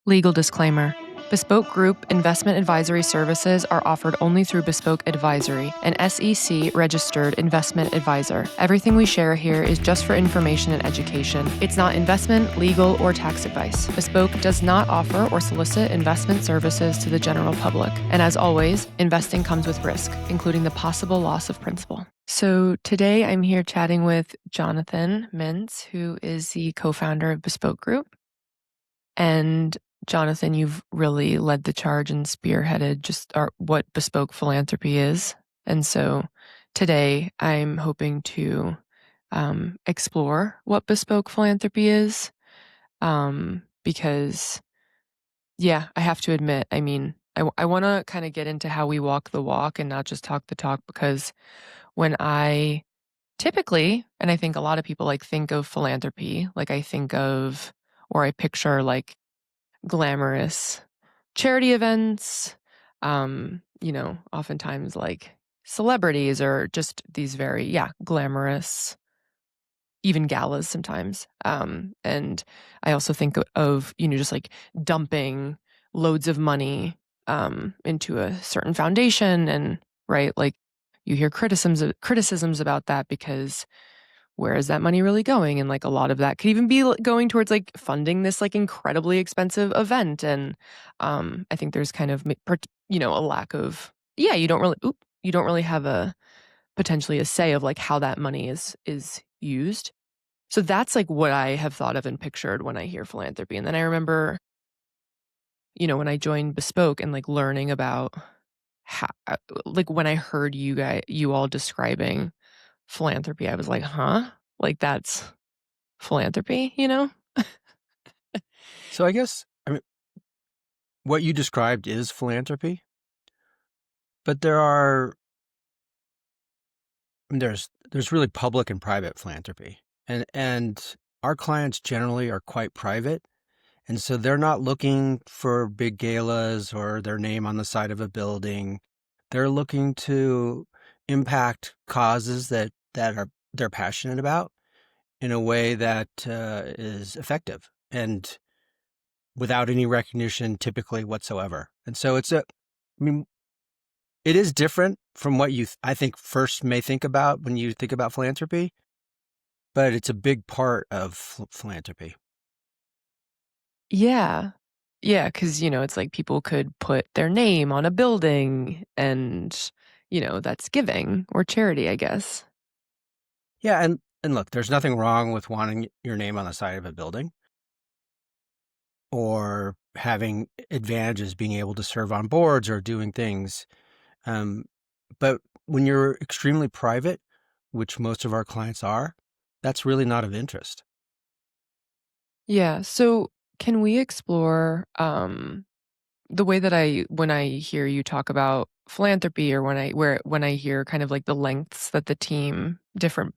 Legal disclaimer. Bespoke Group investment advisory services are offered only through Bespoke Advisory, an SEC-registered investment advisor. Everything we share here is just for information and education. It's not investment, legal, or tax advice. Bespoke does not offer or solicit investment services to the general public. And as always, investing comes with risk, including the possible loss of principal. So today I'm here chatting with Jonathan Mintz, who is the co-founder of Bespoke Group. And Jonathan, you've really led the charge and spearheaded just what Bespoke Philanthropy is. And so today I'm hoping to explore what Bespoke Philanthropy is because, I have to admit, I want to kind of get into how we walk the walk and not just talk the talk, because when I typically, and I think a lot of people think of philanthropy, I think of, or I picture glamorous charity events, oftentimes celebrities or just these very, glamorous, even galas sometimes. And I also think of, just dumping loads of money into a certain foundation, and right, you hear criticisms about that because where is that money really going? And a lot of that could even be going towards funding this incredibly expensive event. And I think there's kind of a lack of you don't really have a potentially a say of how that money is used. So that's what I have thought of and pictured when I hear philanthropy. And then I remember when I joined Bespoke and learning about how, when I heard you all describing philanthropy, I was like, huh? That's philanthropy, So I guess, what you described is philanthropy, but there's really public and private philanthropy, and our clients generally are quite private, and so they're not looking for big galas or their name on the side of a building. They're looking to impact causes that they're passionate about in a way that is effective and without any recognition typically whatsoever. And so it is different from what you, I think, first may think about when you think about philanthropy, but it's a big part of philanthropy. Yeah. Yeah, because, it's people could put their name on a building and, that's giving or charity, I guess. Yeah, and look, there's nothing wrong with wanting your name on the side of a building or having advantages, being able to serve on boards or doing things. But when you're extremely private, which most of our clients are, that's really not of interest. Yeah. So can we explore the way that when I hear you talk about philanthropy, or when I hear kind of the lengths that the different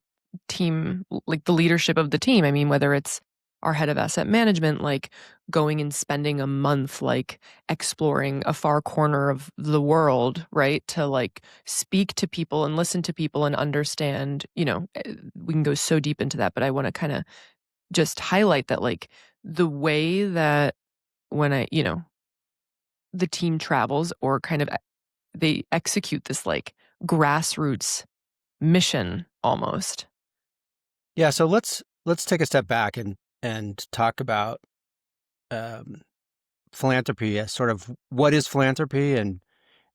team, the leadership of the team, whether it's our head of asset management, going and spending a month, exploring a far corner of the world, right? To speak to people and listen to people and understand, we can go so deep into that, but I want to kind of just highlight that, the way that when the team travels, or kind of they execute this grassroots mission almost. Yeah, so let's take a step back and talk about philanthropy as sort of what is philanthropy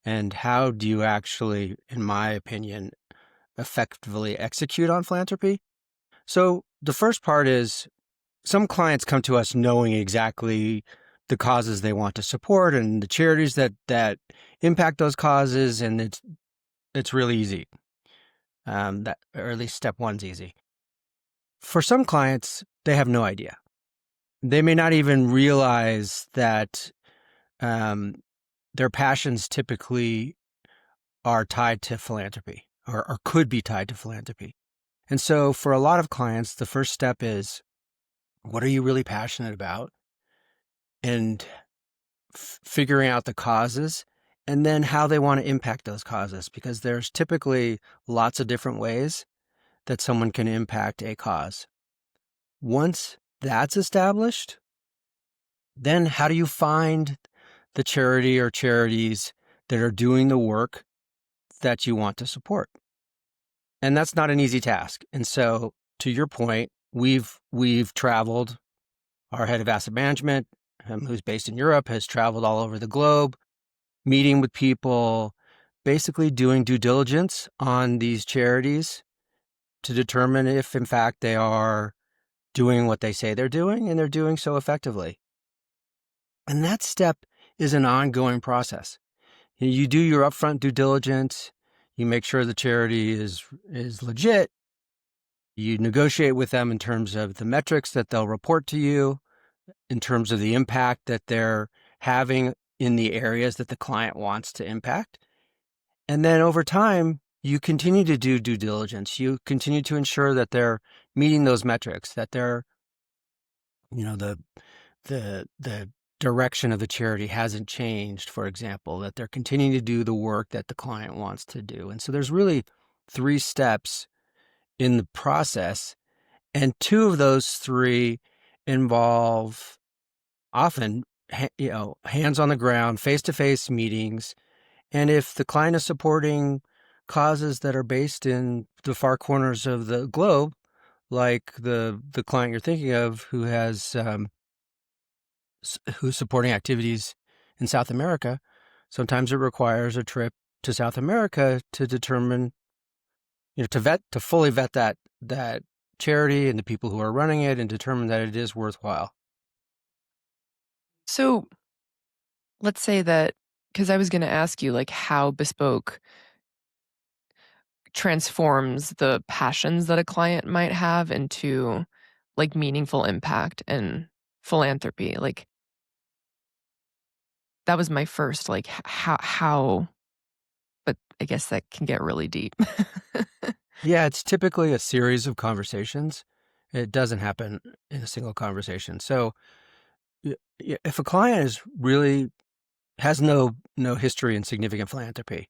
and how do you actually, in my opinion, effectively execute on philanthropy. So the first part is some clients come to us knowing exactly the causes they want to support and the charities that impact those causes, and it's really easy. That, or at least step one's easy. For some clients, they have no idea. They may not even realize that their passions typically are tied to philanthropy or could be tied to philanthropy. And so for a lot of clients, the first step is, what are you really passionate about? And figuring out the causes, and then how they want to impact those causes, because there's typically lots of different ways that someone can impact a cause. Once that's established, Then how do you find the charity or charities that are doing the work that you want to support? And that's not an easy task. And so, to your point, we've traveled. Our head of asset management, who's based in Europe, has traveled all over the globe, meeting with people, basically doing due diligence on these charities to determine if, in fact, they are doing what they say they're doing and they're doing so effectively. And that step is an ongoing process. You do your upfront due diligence. You make sure the charity is legit. You negotiate with them in terms of the metrics that they'll report to you, in terms of the impact that they're having in the areas that the client wants to impact. And then over time, you continue to do due diligence. You continue to ensure that they're meeting those metrics, that they're, the direction of the charity hasn't changed, for example, that they're continuing to do the work that the client wants to do. And so there's really 3 steps in the process, and 2 of those 3 involve often, hands on the ground, face-to-face meetings. And if the client is supporting causes that are based in the far corners of the globe, like the client you're thinking of, who's supporting activities in South America, sometimes it requires a trip to South America to determine, to fully vet that charity and the people who are running it and determine that it is worthwhile. So let's say that, because I was going to ask you, like, how Bespoke transforms the passions that a client might have into like meaningful impact and philanthropy. Like, that was my first, like, how, but I guess that can get really deep. Yeah, it's typically a series of conversations. It doesn't happen in a single conversation. So if a client has no history in significant philanthropy,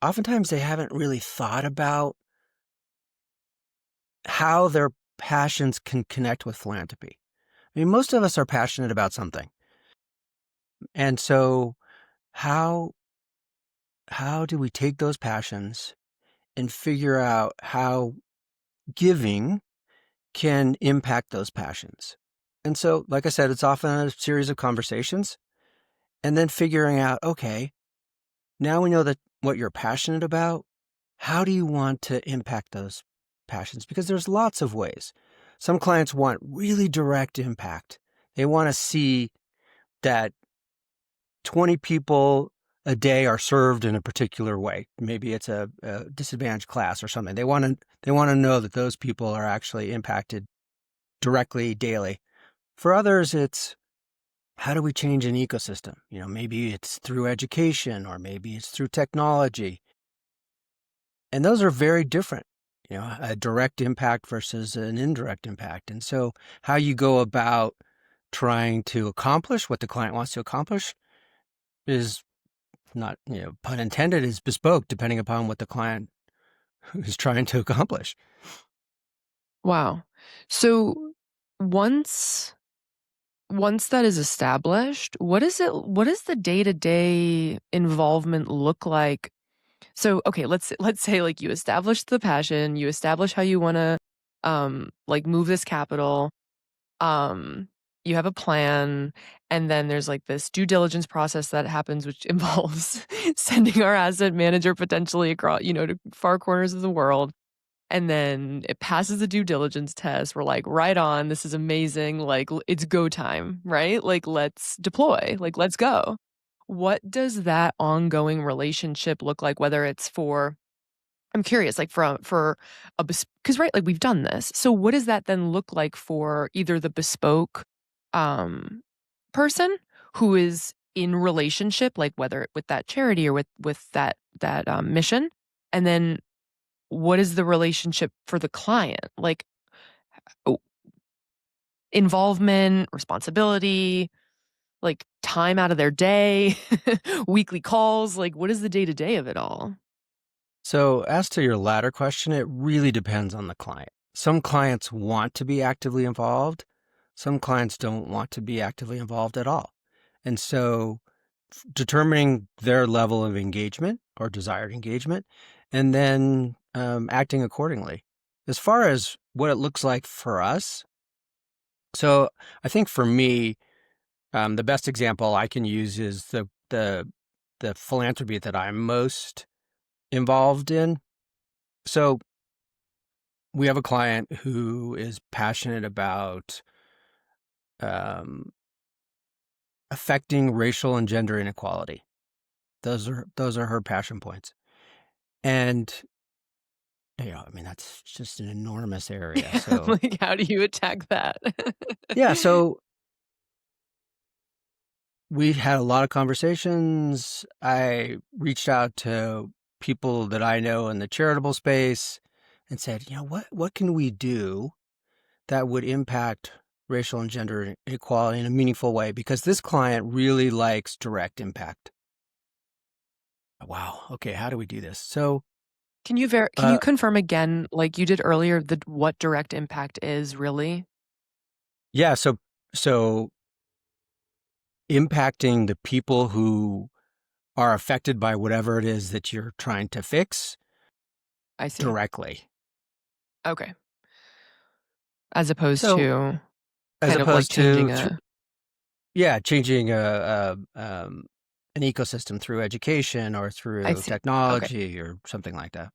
oftentimes they haven't really thought about how their passions can connect with philanthropy. I mean, most of us are passionate about something. And so how do we take those passions and figure out how giving can impact those passions? And so, like I said, it's often a series of conversations and then figuring out, okay, now we know that what you're passionate about, how do you want to impact those passions? Because there's lots of ways. Some clients want really direct impact. They want to see that 20 people a day are served in a particular way. Maybe it's a disadvantaged class or something. They want to know that those people are actually impacted directly daily. For others, it's how do we change an ecosystem? Maybe it's through education or maybe it's through technology. And those are very different, a direct impact versus an indirect impact. And so how you go about trying to accomplish what the client wants to accomplish is not, pun intended, is bespoke depending upon what the client is trying to accomplish. Wow. So once that is established, what does the day-to-day involvement look like? So, okay, let's say, like, you establish the passion, you establish how you want to like move this capital, you have a plan, and then there's like this due diligence process that happens, which involves sending our asset manager potentially across, to far corners of the world. And then it passes the due diligence test. We're like, right on, this is amazing. Like, it's go time, right? Like, let's deploy, like, let's go. What does that ongoing relationship look like? Whether it's I'm curious, like, for because, right, like, we've done this. So what does that then look like for either the bespoke person who is in relationship, like whether with that charity or with that mission, and then what is the relationship for the client? Like, oh, involvement, responsibility, like time out of their day, weekly calls, like what is the day-to-day of it all? So as to your latter question, it really depends on the client. Some clients want to be actively involved. Some clients don't want to be actively involved at all. And so determining their level of engagement or desired engagement, and then acting accordingly. As far as what it looks like for us, so I think for me, the best example I can use is the philanthropy that I'm most involved in. So we have a client who is passionate about affecting racial and gender inequality. Those are her passion points. And I mean, that's just an enormous area. So Like, how do you attack that? yeah, so we had a lot of conversations. I reached out to people that I know in the charitable space and said, what can we do that would impact racial and gender inequality in a meaningful way? Because this client really likes direct impact. Wow. Okay. How do we do this? So, Can you confirm again, like you did earlier, what direct impact is really? yeah. So impacting the people who are affected by whatever it is that you're trying to fix I see. directly. Okay. As opposed So to as kind of like opposed to, changing a changing an ecosystem through education or I through see. Okay. technology or something like that.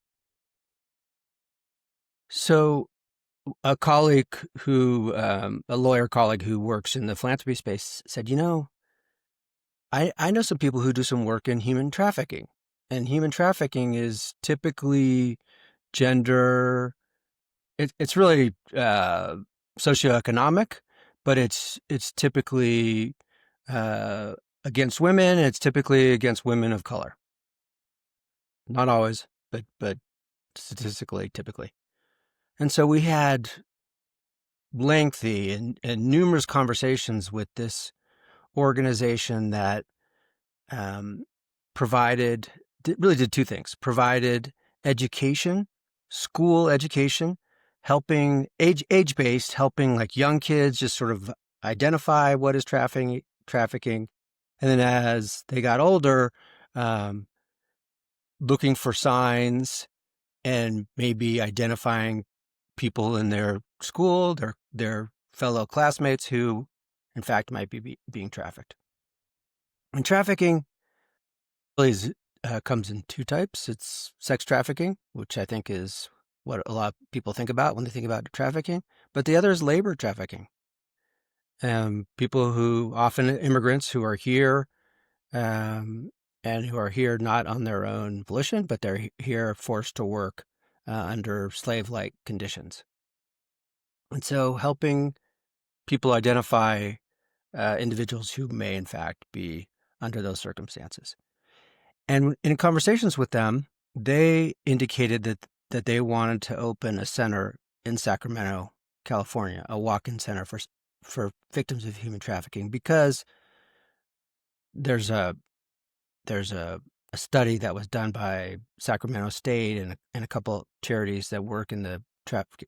So a colleague a lawyer colleague who works in the philanthropy space said, I know some people who do some work in human trafficking, and human trafficking is typically gender. It's really socioeconomic, but it's typically uh, against women. It's typically against women of color. Not always, but statistically, typically. And so we had lengthy and numerous conversations with this organization that um, really did two things: provided education, school education, helping age based, helping like young kids just sort of identify what is trafficking, and then as they got older, um, looking for signs and maybe identifying people in their school, their fellow classmates who, in fact, might be being trafficked. And trafficking really comes in two types. It's sex trafficking, which I think is what a lot of people think about when they think about trafficking. But the other is labor trafficking. People who often immigrants who are here and who are here not on their own volition, but they're here forced to work under slave-like conditions. And so helping people identify individuals who may, in fact, be under those circumstances. And in conversations with them, they indicated that they wanted to open a center in Sacramento, California, a walk-in center for victims of human trafficking, because there's a there's a study that was done by Sacramento State and a couple charities that work in the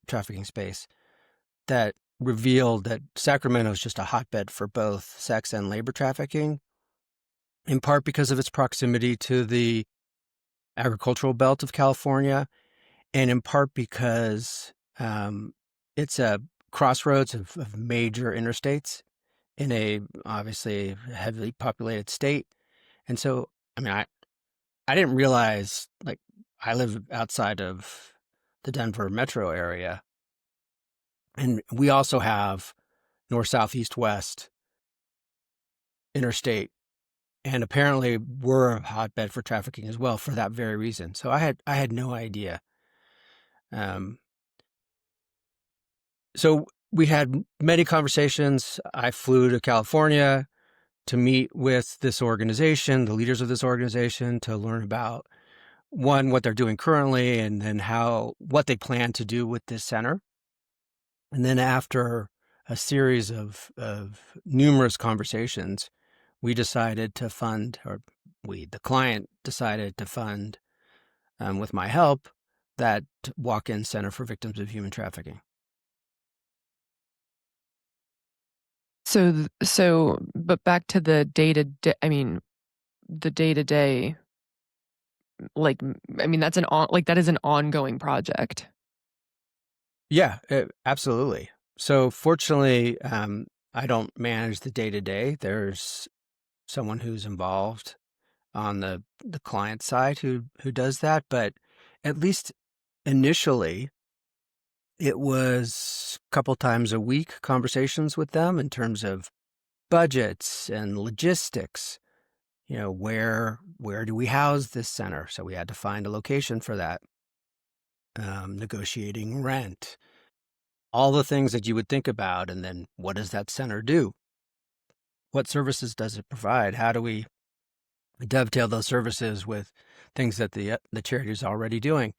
trafficking space that revealed that Sacramento is just a hotbed for both sex and labor trafficking, in part because of its proximity to the agricultural belt of California, and in part because it's a crossroads of major interstates in a obviously heavily populated state. And so, I mean, I didn't realize, like, I live outside of the Denver metro area, and we also have north, south, east, west interstate, and apparently we're a hotbed for trafficking as well for that very reason. So I had no idea. Um, so we had many conversations. I flew to California to meet with this organization, the leaders of this organization, to learn about one, what they're doing currently, and then what they plan to do with this center. And then after a series of numerous conversations, we decided to fund, the client decided to fund, with my help, that walk-in center for victims of human trafficking. But back to the day to day, I mean, the day to day, like, I mean, that is an ongoing project. Yeah, absolutely. So fortunately, I don't manage the day to day. There's someone who's involved on the client side who does that, but at least initially it was a couple times a week conversations with them in terms of budgets and logistics. Where do we house this center? So we had to find a location for that. Negotiating rent, all the things that you would think about, and then what does that center do? What services does it provide? How do we dovetail those services with things that the charity is already doing?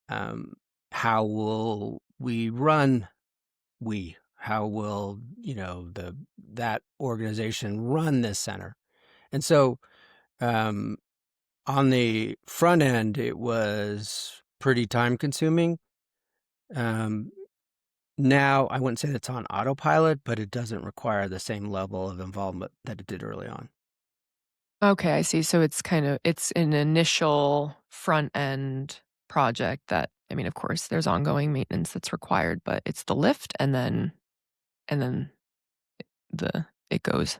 How will we run? How will that organization run this center? And so um, on the front end, it was pretty time consuming. Now I wouldn't say that's on autopilot, but it doesn't require the same level of involvement that it did early on. Okay, I see. So it's an initial front end project that, I mean, of course, there's ongoing maintenance that's required, but it's the lift and then it goes.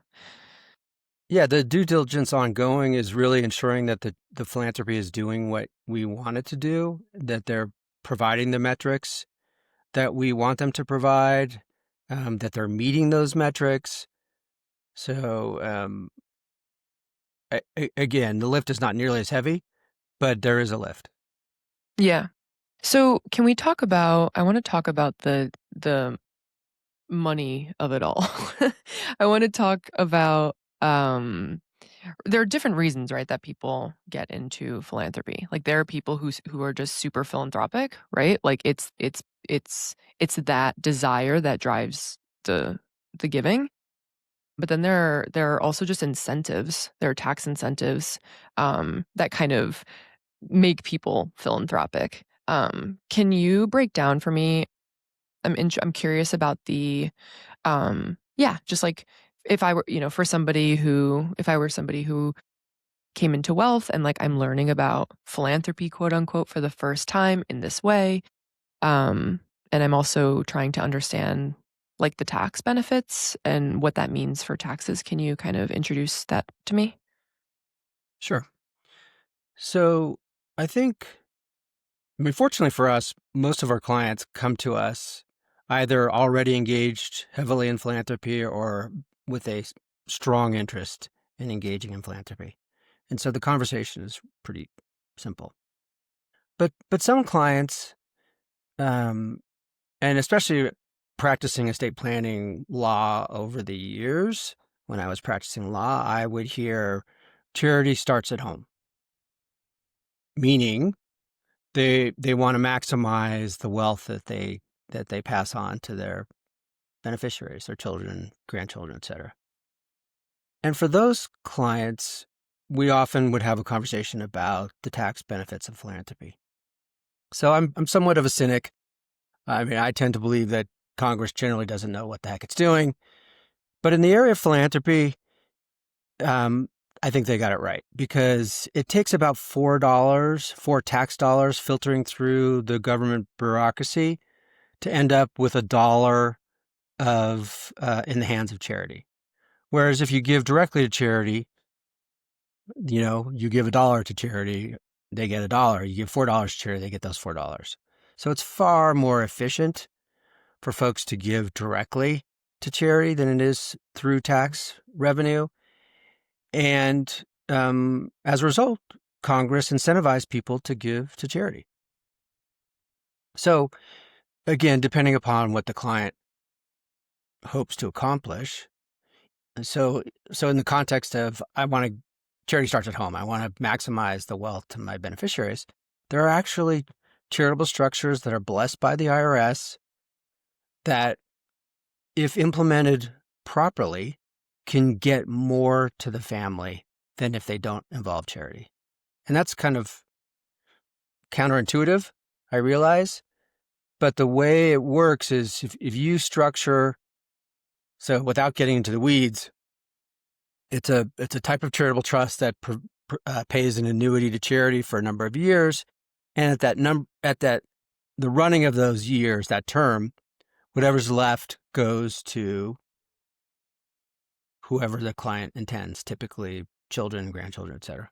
Yeah, the due diligence ongoing is really ensuring that the philanthropy is doing what we want it to do, that they're providing the metrics that we want them to provide, that they're meeting those metrics. So again, the lift is not nearly as heavy, but there is a lift. Yeah. So can we talk about, I want to talk about the money of it all. I want to talk about there are different reasons, right, that people get into philanthropy. Like there are people who are just super philanthropic, right? Like it's that desire that drives the giving. But then there are also just incentives. There are tax incentives that kind of make people philanthropic. Can you break down for me? I'm curious about just like if I were, if I were somebody who came into wealth and like I'm learning about philanthropy, quote unquote, for the first time in this way. Um, and I'm also trying to understand like the tax benefits and what that means for taxes. Can you kind of introduce that to me? Sure. So I mean, fortunately for us, most of our clients come to us either already engaged heavily in philanthropy or with a strong interest in engaging in philanthropy. And so the conversation is pretty simple. But some clients, and especially practicing estate planning law over the years, when I was practicing law, I would hear charity starts at home, meaning they want to maximize the wealth that they pass on to their beneficiaries, their children, grandchildren, etc. And for those clients, we often would have a conversation about the tax benefits of philanthropy. So I'm somewhat of a cynic. I mean, I tend to believe that Congress generally doesn't know what the heck it's doing. But in the area of philanthropy, um, I think they got it right because it takes about four tax dollars filtering through the government bureaucracy to end up with $1 of in the hands of charity. Whereas if you give directly to charity, you give $1 to charity, they get $1. You give $4 to charity, they get those $4. So it's far more efficient for folks to give directly to charity than it is through tax revenue. And as a result, Congress incentivized people to give to charity. So again, depending upon what the client hopes to accomplish. So in the context of charity starts at home, I want to maximize the wealth to my beneficiaries. There are actually charitable structures that are blessed by the IRS that, if implemented properly, can get more to the family than if they don't involve charity. And that's kind of counterintuitive, I realize. But the way it works is if you structure So without getting into the weeds, it's a type of charitable trust that pays an annuity to charity for a number of years, and the running of those years, that term, whatever's left goes to whoever the client intends, typically children, grandchildren, etc.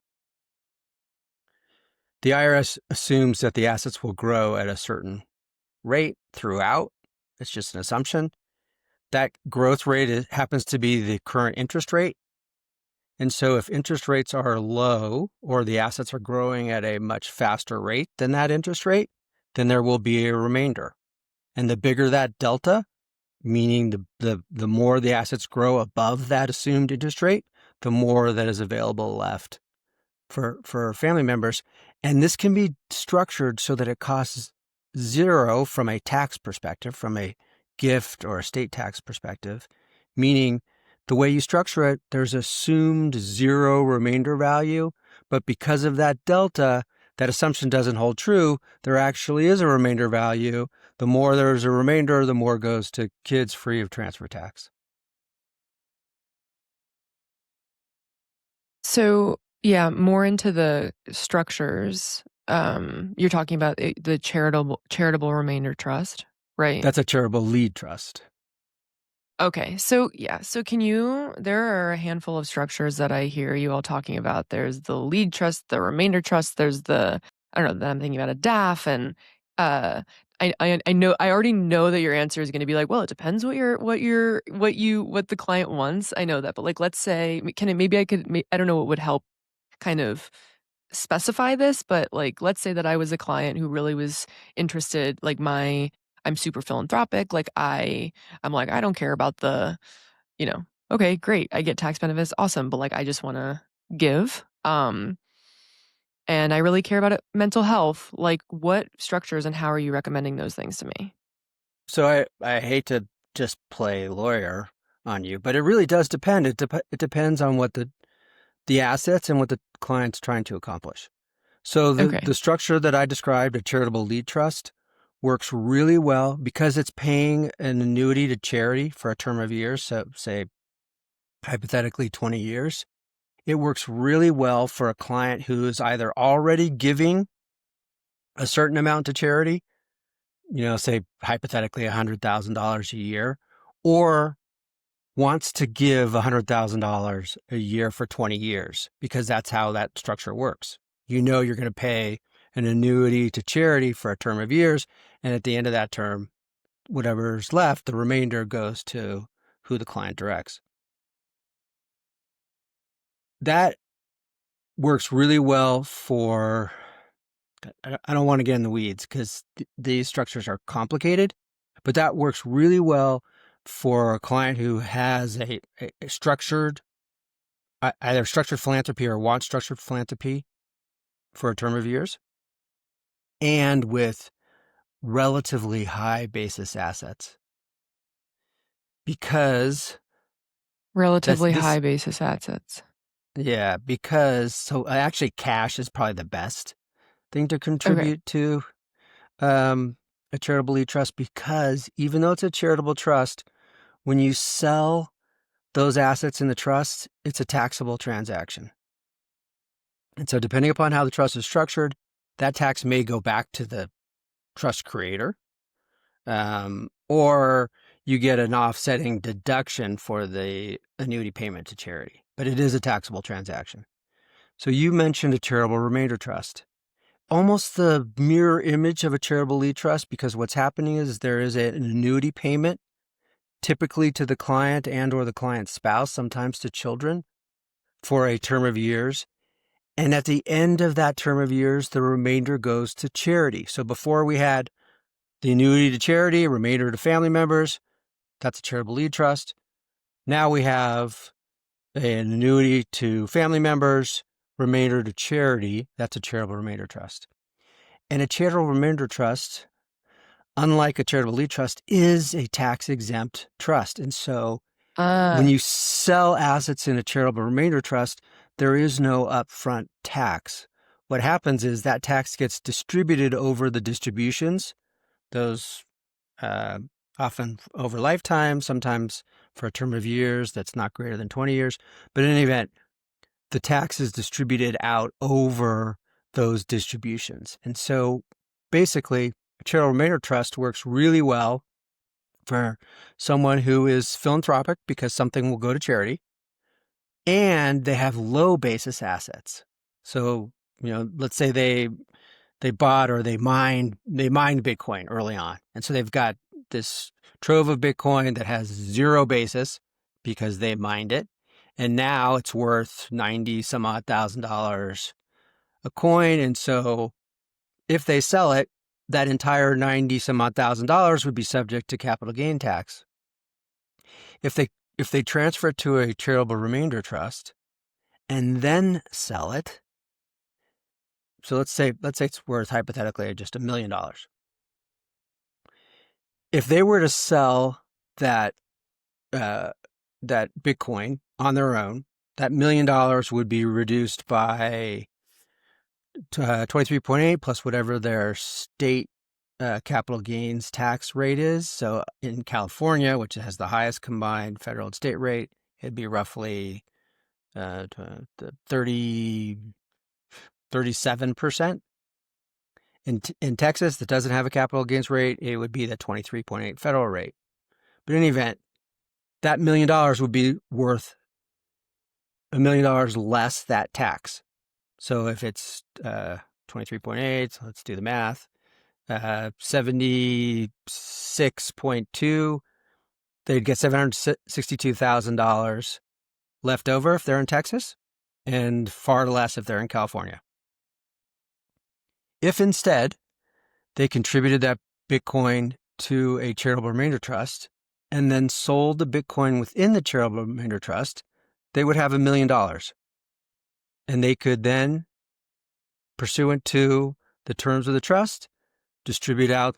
The IRS assumes that the assets will grow at a certain rate throughout. It's just an assumption. That growth rate happens to be the current interest rate. And so if interest rates are low or the assets are growing at a much faster rate than that interest rate, then there will be a remainder. And the bigger that delta, meaning the more the assets grow above that assumed interest rate, the more that is available left for family members. And this can be structured so that it costs zero from a tax perspective, from a gift or estate tax perspective, meaning the way you structure it, there's assumed zero remainder value, but because of that delta, that assumption doesn't hold true. There actually is a remainder value. The more there's a remainder, the more goes to kids free of transfer tax. So, yeah, more into the structures. You're talking about the charitable remainder trust, right? That's a charitable lead trust. Okay. So, yeah. So there are a handful of structures that I hear you all talking about. There's the lead trust, the remainder trust. There's I don't know, that I'm thinking about a DAF. And I already know that your answer is going to be like, well, it depends what the client wants. I know that. But like, let's say, I don't know what would help kind of specify this, but like, let's say that I was a client who really was interested, like I'm super philanthropic. Like I'm like, I don't care about okay, great. I get tax benefits. Awesome. But like, I just want to give. And I really care about mental health. Like, what structures and how are you recommending those things to me? So I hate to just play lawyer on you, but it really does depend. It depends on what the assets and what the client's trying to accomplish. So Okay. the structure that I described, a charitable lead trust, works really well because it's paying an annuity to charity for a term of years, so say hypothetically 20 years. It works really well for a client who is either already giving a certain amount to charity, say hypothetically $100,000 a year, or wants to give $100,000 a year for 20 years, because that's how that structure works. You're going to pay an annuity to charity for a term of years, and at the end of that term, whatever's left, the remainder goes to who the client directs. That works really well for, I don't want to get in the weeds because these structures are complicated, but that works really well for a client who has a structured, either structured philanthropy or wants structured philanthropy for a term of years, and with relatively high basis assets. Because Relatively high basis assets. Yeah, because actually cash is probably the best thing to contribute to a charitable lead trust, because even though it's a charitable trust, when you sell those assets in the trust, it's a taxable transaction. And so depending upon how the trust is structured, that tax may go back to the trust creator, or you get an offsetting deduction for the annuity payment to charity. But it is a taxable transaction. So you mentioned a charitable remainder trust. Almost the mirror image of a charitable lead trust, because what's happening is there is an annuity payment, typically to the client and or the client's spouse, sometimes to children, for a term of years. And at the end of that term of years, the remainder goes to charity. So before we had the annuity to charity, remainder to family members, that's a charitable lead trust. Now we have an annuity to family members, remainder to charity, that's a charitable remainder trust. And a charitable remainder trust, unlike a charitable lead trust, is a tax-exempt trust. And so when you sell assets in a charitable remainder trust, there is no upfront tax. What happens is that tax gets distributed over the distributions, those often over lifetime, sometimes for a term of years that's not greater than 20 years. But in any event, the tax is distributed out over those distributions. And so basically, a charitable remainder trust works really well for someone who is philanthropic because something will go to charity, and they have low basis assets. So, let's say they bought or they mined Bitcoin early on. And so they've got this trove of Bitcoin that has zero basis because they mined it. And now it's worth 90 some odd $1,000 a coin. And so if they sell it, that entire 90 some odd $1,000 would be subject to capital gain tax. If they transfer it to a charitable remainder trust and then sell it, so let's say it's worth hypothetically just $1 million. If they were to sell that Bitcoin on their own, that $1 million would be reduced by 23.8 plus whatever their state capital gains tax rate is. So in California, which has the highest combined federal and state rate, it'd be roughly 37%. In Texas, that doesn't have a capital gains rate, it would be the 23.8 federal rate. But in any event, that $1 million would be worth $1 million less that tax. So if it's 23.8, so let's do the math, 76.2, they'd get $762,000 left over if they're in Texas, and far less if they're in California. If instead they contributed that Bitcoin to a charitable remainder trust and then sold the Bitcoin within the charitable remainder trust, they would have $1 million. And they could then, pursuant to the terms of the trust, distribute out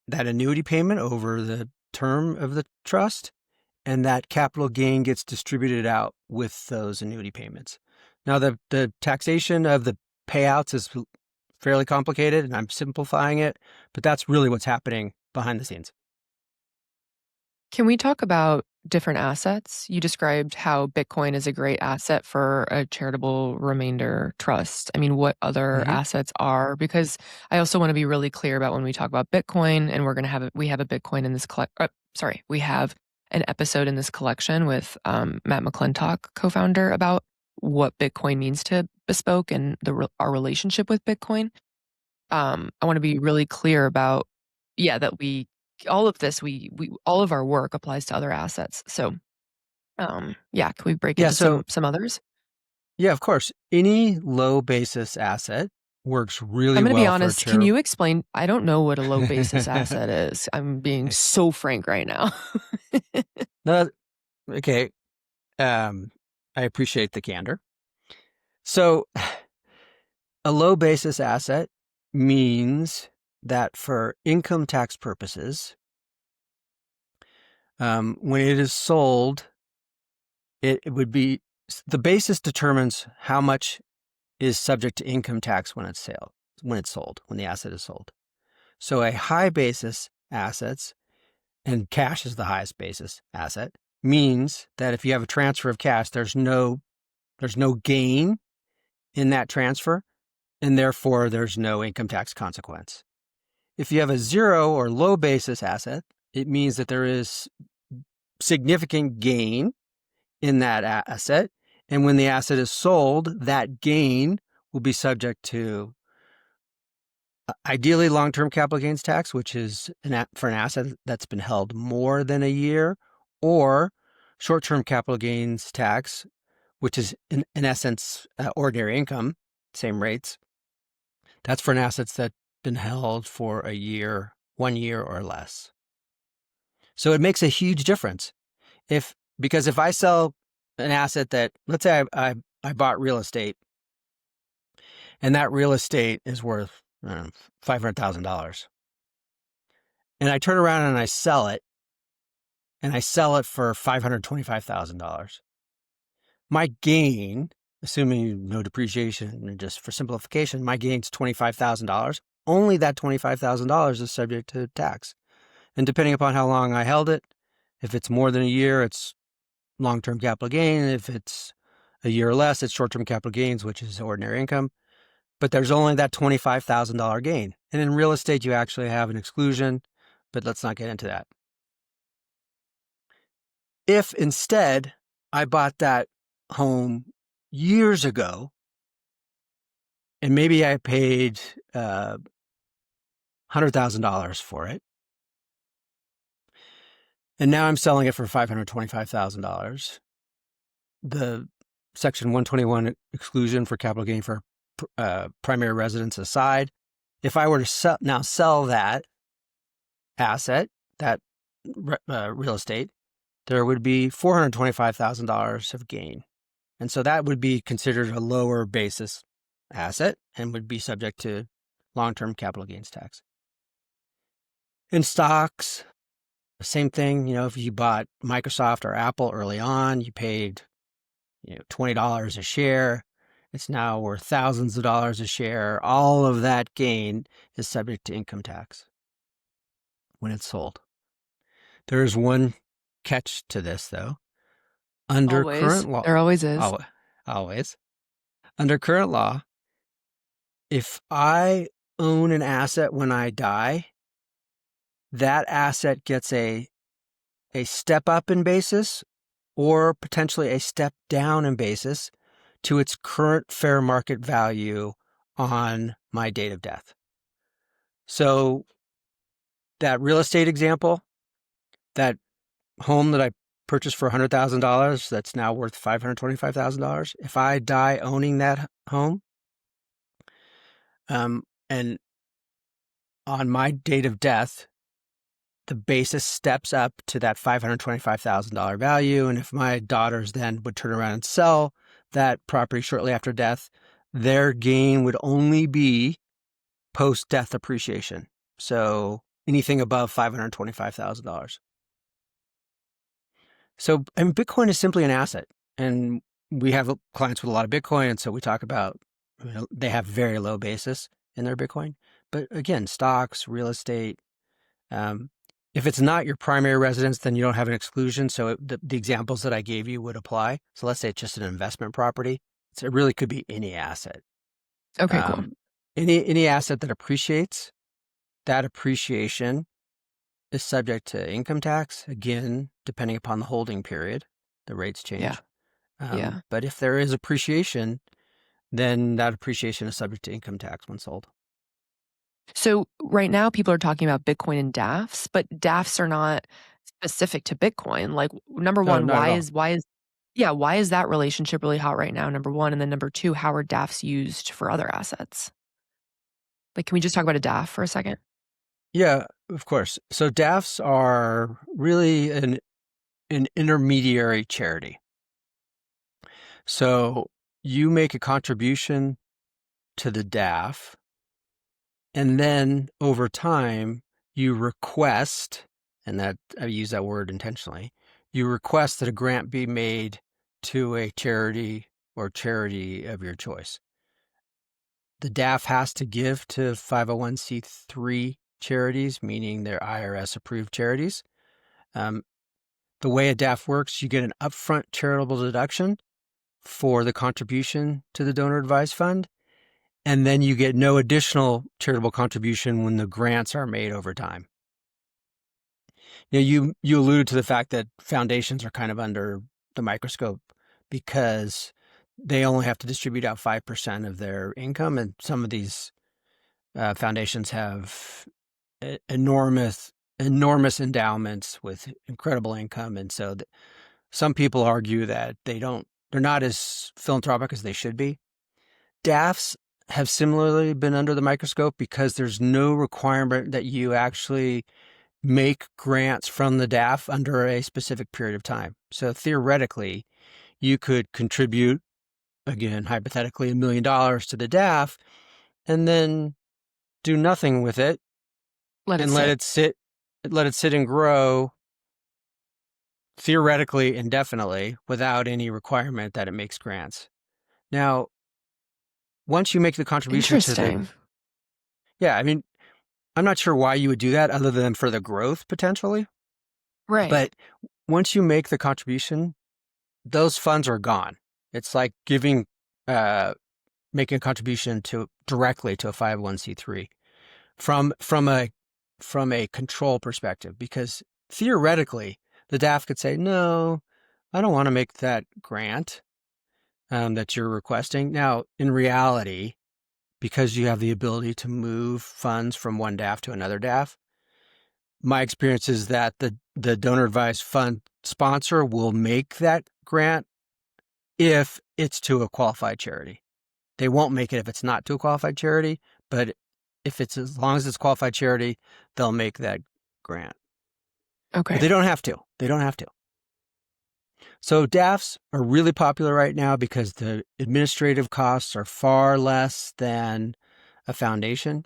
that annuity payment over the term of the trust, and that capital gain gets distributed out with those annuity payments. Now, the taxation of the payouts is fairly complicated, and I'm simplifying it, but that's really what's happening behind the scenes. Can we talk about different assets? You described how Bitcoin is a great asset for a charitable remainder trust. I mean, what other assets are? Because I also want to be really clear about when we talk about Bitcoin, and we have a Bitcoin in this we have an episode in this collection with Matt McClintock, co-founder, about what Bitcoin means to Bespoke and our relationship with Bitcoin. I want to be really clear about, that all of this, all of our work applies to other assets. So, can we break into some others? Yeah, of course. Any low basis asset works really well. I'm going to be honest. Can you explain? I don't know what a low basis asset is. I'm being so frank right now. No, okay. I appreciate the candor. So a low basis asset means that for income tax purposes, when it is sold, it would be, the basis determines how much is subject to income tax when it's sold, when the asset is sold. So a high basis assets, and cash is the highest basis asset, means that if you have a transfer of cash, there's no gain in that transfer, and therefore there's no income tax consequence. If you have a zero or low basis asset, it means that there is significant gain in that asset. And when the asset is sold, that gain will be subject to ideally long-term capital gains tax, which is for an asset that's been held more than a year, or short-term capital gains tax, which is in essence ordinary income, same rates. That's for an asset that's been held for a year, 1 year or less. So it makes a huge difference. Because if I sell an asset that, let's say I bought real estate, and that real estate is worth $500,000, and I turn around and I sell it for $525,000, my gain, assuming no depreciation and just for simplification, my gain's $25,000. Only that $25,000 is subject to tax. And depending upon how long I held it, If it's more than a year, it's long-term capital gain. If it's a year or less, it's short-term capital gains, which is ordinary income. But there's only that $25,000 gain. And in real estate, you actually have an exclusion, but let's not get into that. If instead I bought that home years ago, and maybe I paid $100,000 for it, and now I'm selling it for $525,000, the Section 121 exclusion for capital gain for primary residence aside, if I were to now sell that asset, that real estate, there would be $425,000 of gain. And so that would be considered a lower basis asset and would be subject to long-term capital gains tax. In stocks, same thing. If you bought Microsoft or Apple early on, you paid $20 a share. It's now worth thousands of dollars a share. All of that gain is subject to income tax when it's sold. There is one catch to this, though. Under current law, there always is. Always. Under current law, if I own an asset when I die, that asset gets a step up in basis or potentially a step down in basis to its current fair market value on my date of death. So that real estate example, that home that I purchased for $100,000 that's now worth $525,000, if I die owning that home, and on my date of death, the basis steps up to that $525,000 value. And if my daughters then would turn around and sell that property shortly after death, their gain would only be post-death appreciation. So anything above $525,000. So, and Bitcoin is simply an asset. And we have clients with a lot of Bitcoin. And so we talk about, they have very low basis in their Bitcoin. But again, stocks, real estate, if it's not your primary residence, then you don't have an exclusion. So the examples that I gave you would apply. So let's say it's just an investment property. So it really could be any asset. Okay, cool. Any asset that appreciates, that appreciation is subject to income tax. Again, depending upon the holding period, the rates change. Yeah. But if there is appreciation, then that appreciation is subject to income tax when sold. So right now people are talking about Bitcoin and DAFs, but DAFs are not specific to Bitcoin. Like, number one, why is that relationship really hot right now? Number one. And then number two, how are DAFs used for other assets? Like, can we just talk about a DAF for a second? Yeah, of course. So DAFs are really an intermediary charity. So you make a contribution to the DAF, and then over time you request, and that I use that word intentionally, you request that a grant be made to a charity or charity of your choice. The DAF has to give to 501c3 charities, meaning they're IRS approved charities. The way a DAF works, you get an upfront charitable deduction for the contribution to the donor advised fund, and then you get no additional charitable contribution when the grants are made over time. You alluded to the fact that foundations are kind of under the microscope because they only have to distribute out 5% of their income, and some of these foundations have enormous endowments with incredible income, and so some people argue that they're not as philanthropic as they should be. DAFs have similarly been under the microscope because there's no requirement that you actually make grants from the DAF under a specific period of time. So theoretically, you could contribute, again, hypothetically, $1 million to the DAF and then do nothing with it let it sit and grow theoretically indefinitely without any requirement that it makes grants. Now, once you make the contribution Interesting. I mean, I'm not sure why you would do that other than for the growth potentially. Right. But once you make the contribution, those funds are gone. It's like making a contribution directly to a 501c3 from a control perspective, because theoretically the DAF could say, no, I don't want to make that grant that you're requesting. Now, in reality, because you have the ability to move funds from one DAF to another DAF, my experience is that the donor advised fund sponsor will make that grant if it's to a qualified charity. They won't make it if it's not to a qualified charity, but if it's, as long as it's qualified charity, they'll make that grant. Okay. But they don't have to. They don't have to. So DAFs are really popular right now because the administrative costs are far less than a foundation.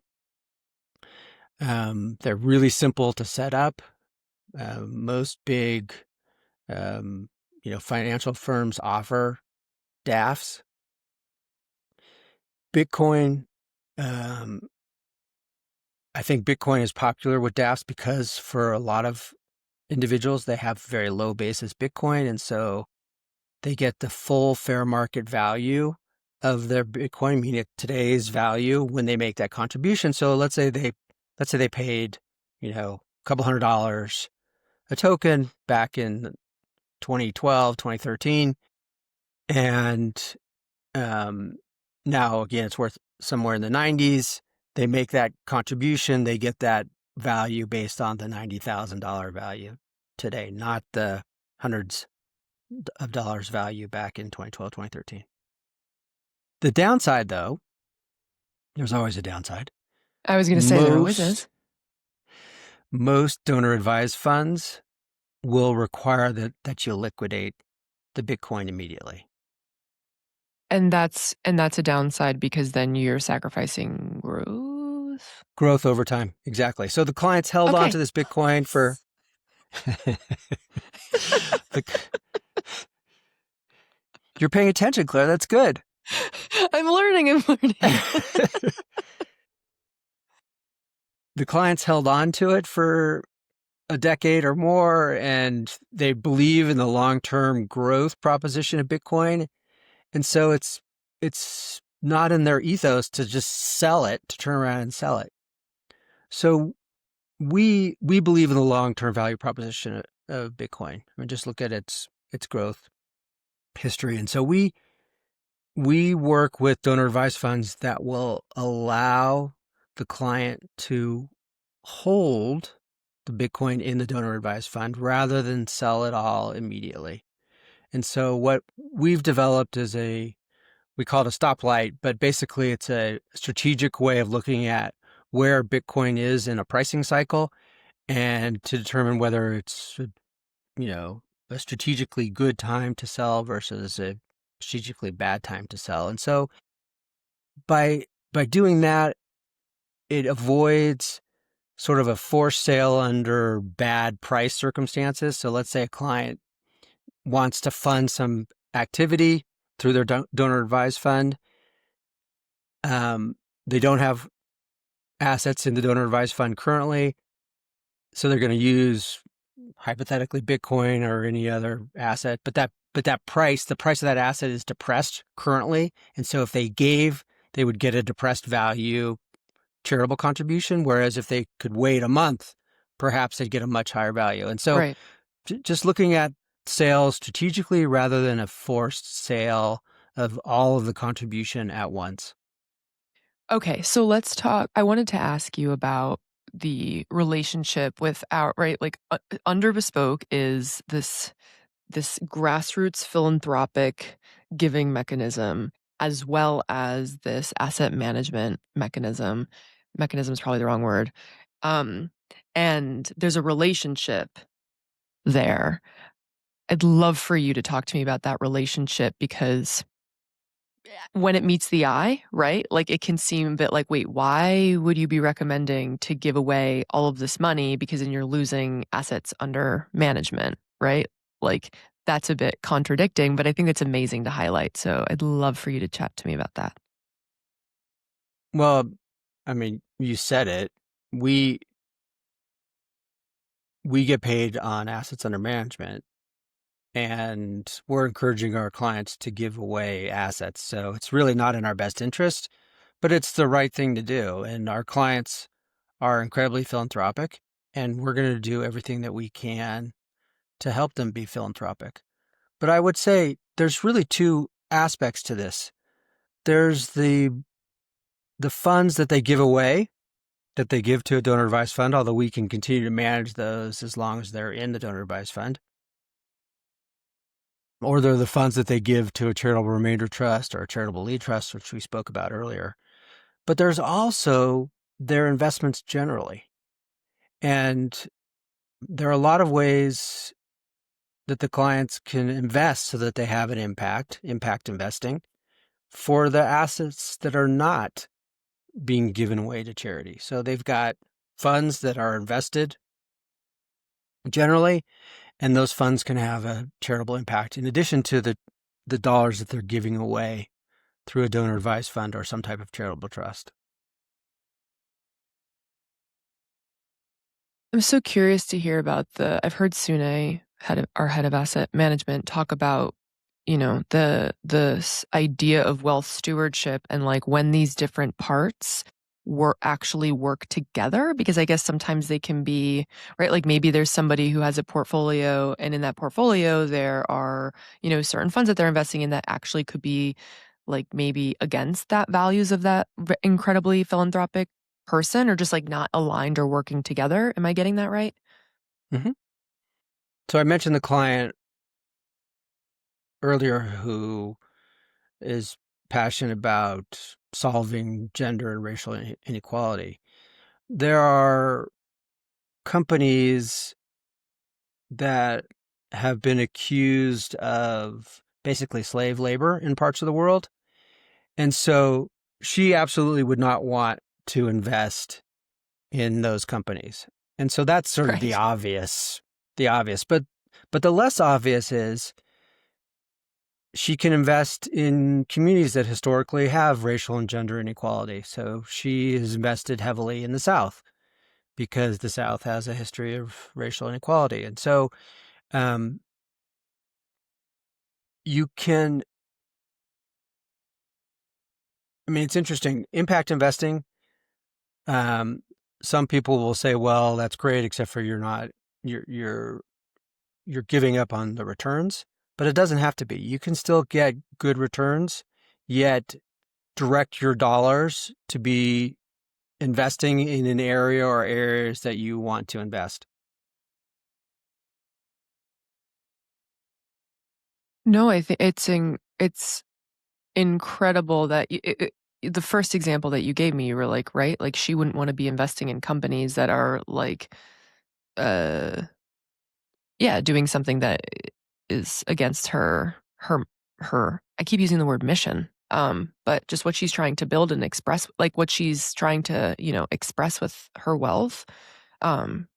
They're really simple to set up. Most big, financial firms offer DAFs. Bitcoin, I think Bitcoin is popular with DAFs because for a lot of individuals, they have very low basis Bitcoin. And so they get the full fair market value of their Bitcoin, meaning today's value when they make that contribution. So let's say they paid, a couple $100 a token back in 2012, 2013. And now, again, it's worth somewhere in the 90s. They make that contribution. They get that value based on the $90,000 value today, not the hundreds of dollars value back in 2012, 2013. The downside, though, there's always a downside. I was going to say there always is. Most donor advised funds will require that you liquidate the Bitcoin immediately. And that's a downside because then you're sacrificing growth over time. Exactly. So the clients held on to this Bitcoin for You're paying attention, Claire. That's good. I'm learning. The clients held on to it for a decade or more, and they believe in the long-term growth proposition of Bitcoin. And so it's not in their ethos to just sell it, to turn around and sell it. So we believe in the long-term value proposition of Bitcoin. I mean, just look at its growth history. And so we work with donor advised funds that will allow the client to hold the Bitcoin in the donor advised fund rather than sell it all immediately. And so what we've developed is we call it a stoplight, but basically it's a strategic way of looking at where Bitcoin is in a pricing cycle and to determine whether it's, a strategically good time to sell versus a strategically bad time to sell. And so by doing that, it avoids sort of a forced sale under bad price circumstances. So let's say a client wants to fund some activity through their donor advised fund. They don't have assets in the donor advised fund currently, so they're going to use hypothetically Bitcoin or any other asset. But that price, the price of that asset is depressed currently, and so if they would get a depressed value charitable contribution. Whereas if they could wait a month, perhaps they'd get a much higher value. And so, just looking at sales strategically rather than a forced sale of all of the contribution at once. Okay, so let's talk. I wanted to ask you about the relationship with under Bespoke is this grassroots philanthropic giving mechanism, as well as this asset management mechanism. Mechanism is probably the wrong word. And there's a relationship there. I'd love for you to talk to me about that relationship, because when it meets the eye, right? Like it can seem a bit like, wait, why would you be recommending to give away all of this money? Because then you're losing assets under management, right? Like that's a bit contradicting, but I think it's amazing to highlight. So I'd love for you to chat to me about that. Well, I mean, you said it. We get paid on assets under management. and we're encouraging our clients to give away assets. So it's really not in our best interest, but it's the right thing to do. And our clients are incredibly philanthropic, and we're going to do everything that we can to help them be philanthropic. But I would say there's really two aspects to this. There's the funds that they give away, that they give to a donor advised fund, although we can continue to manage those as long as they're in the donor advised fund. Or they're the funds that they give to a charitable remainder trust or a charitable lead trust, which we spoke about earlier. But there's also their investments generally. And there are a lot of ways that the clients can invest so that they have an impact investing for the assets that are not being given away to charity. So they've got funds that are invested generally, and those funds can have a charitable impact in addition to the dollars that they're giving away through a donor advised fund or some type of charitable trust. I'm so curious to hear about I've heard Sune, our head of asset management, talk about, the idea of wealth stewardship and like when these different parts actually work together, because I guess sometimes they can be, right? Like maybe there's somebody who has a portfolio, and in that portfolio there are, certain funds that they're investing in that actually could be like maybe against that values of that incredibly philanthropic person, or just like not aligned or working together. Am I getting that right? Mm-hmm. So I mentioned the client earlier who is passionate about solving gender and racial inequality. There are companies that have been accused of basically slave labor in parts of the world. And so she absolutely would not want to invest in those companies. And so that's sort of the Right. obvious. But the less obvious is she can invest in communities that historically have racial and gender inequality. So she has invested heavily in the South because the South has a history of racial inequality. And so you can, I mean, it's interesting. Impact investing, some people will say, well, that's great, except for you're giving up on the returns, but it doesn't have to be. You can still get good returns, yet direct your dollars to be investing in an area or areas that you want to invest. No, I think it's incredible that the first example that you gave me, you were like, right? Like she wouldn't want to be investing in companies that are like, uh, yeah, doing something that is against her. I keep using the word mission, but just what she's trying to build and express, like what she's trying to, express with her wealth,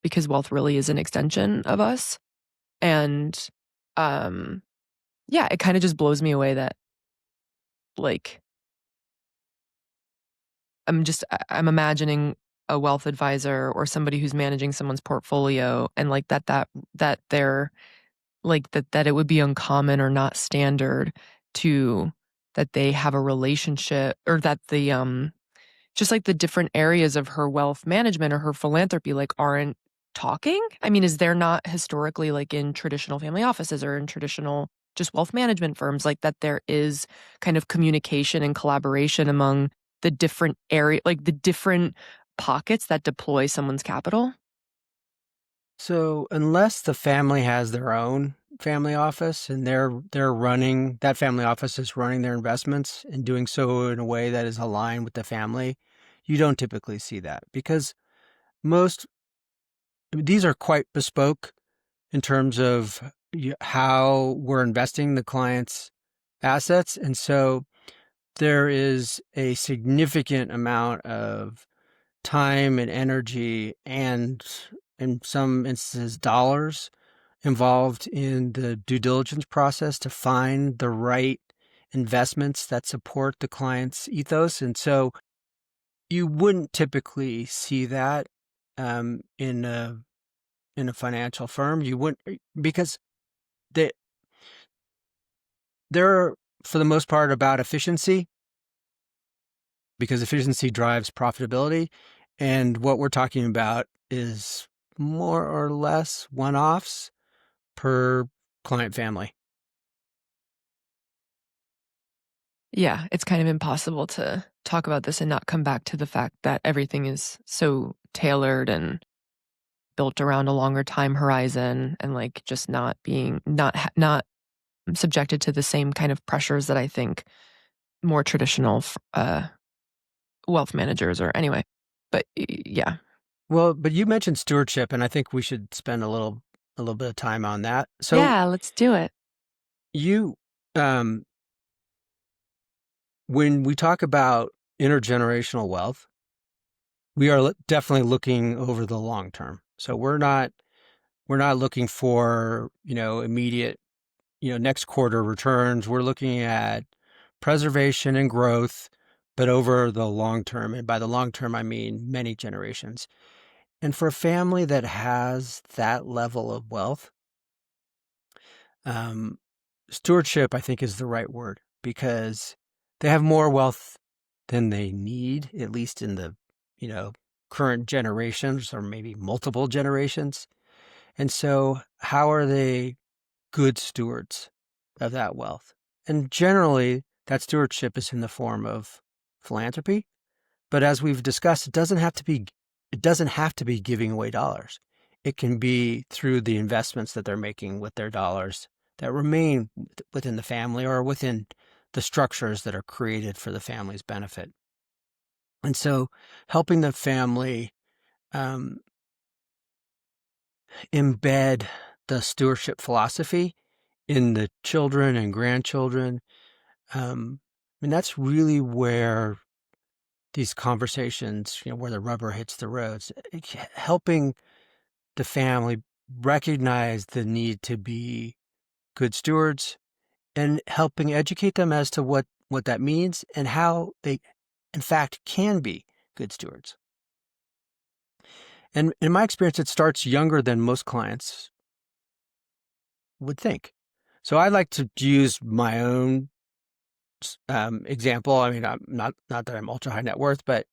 because wealth really is an extension of us. And, um, yeah, it kind of just blows me away that like I'm imagining a wealth advisor or somebody who's managing someone's portfolio, and like that they're like that it would be uncommon or not standard to that they have a relationship, or that just like the different areas of her wealth management or her philanthropy like aren't talking. I mean, is there not historically, like in traditional family offices or in traditional just wealth management firms, like that there is kind of communication and collaboration among the different like the different pockets that deploy someone's capital? So unless the family has their own family office and they're running, that family office is running their investments and doing so in a way that is aligned with the family, you don't typically see that because most these are quite bespoke in terms of how we're investing the client's assets. And so there is a significant amount of time and energy and, in some instances, dollars involved in the due diligence process to find the right investments that support the client's ethos. And so you wouldn't typically see that in a financial firm. You wouldn't, because the they're, for the most part, about efficiency, because efficiency drives profitability. And what we're talking about is more or less one-offs per client family. Yeah, it's kind of impossible to talk about this and not come back to the fact that everything is so tailored and built around a longer time horizon, and like just not being not subjected to the same kind of pressures that I think more traditional wealth managers or anyway. But yeah. Well, but you mentioned stewardship, and I think we should spend a little bit of time on that. So Yeah, let's do it. you, um, when we talk about intergenerational wealth, we are definitely looking over the long term. So we're not looking for, immediate, next quarter returns. We're looking at preservation and growth, but over the long term. And by the long term, I mean many generations. And for a family that has that level of wealth, um, stewardship, I think, is the right word, because they have more wealth than they need, at least in the, current generations or maybe multiple generations. And so how are they good stewards of that wealth? And generally, that stewardship is in the form of philanthropy. But as we've discussed, it doesn't have to be giving away dollars. It can be through the investments that they're making with their dollars that remain within the family or within the structures that are created for the family's benefit. And so helping the family embed the stewardship philosophy in the children and grandchildren. I mean, that's really where these conversations, where the rubber hits the roads, helping the family recognize the need to be good stewards and helping educate them as to what that means and how they, in fact, can be good stewards. And in my experience, it starts younger than most clients would think. So I like to use my own example. I mean, I'm not that I'm ultra high net worth, but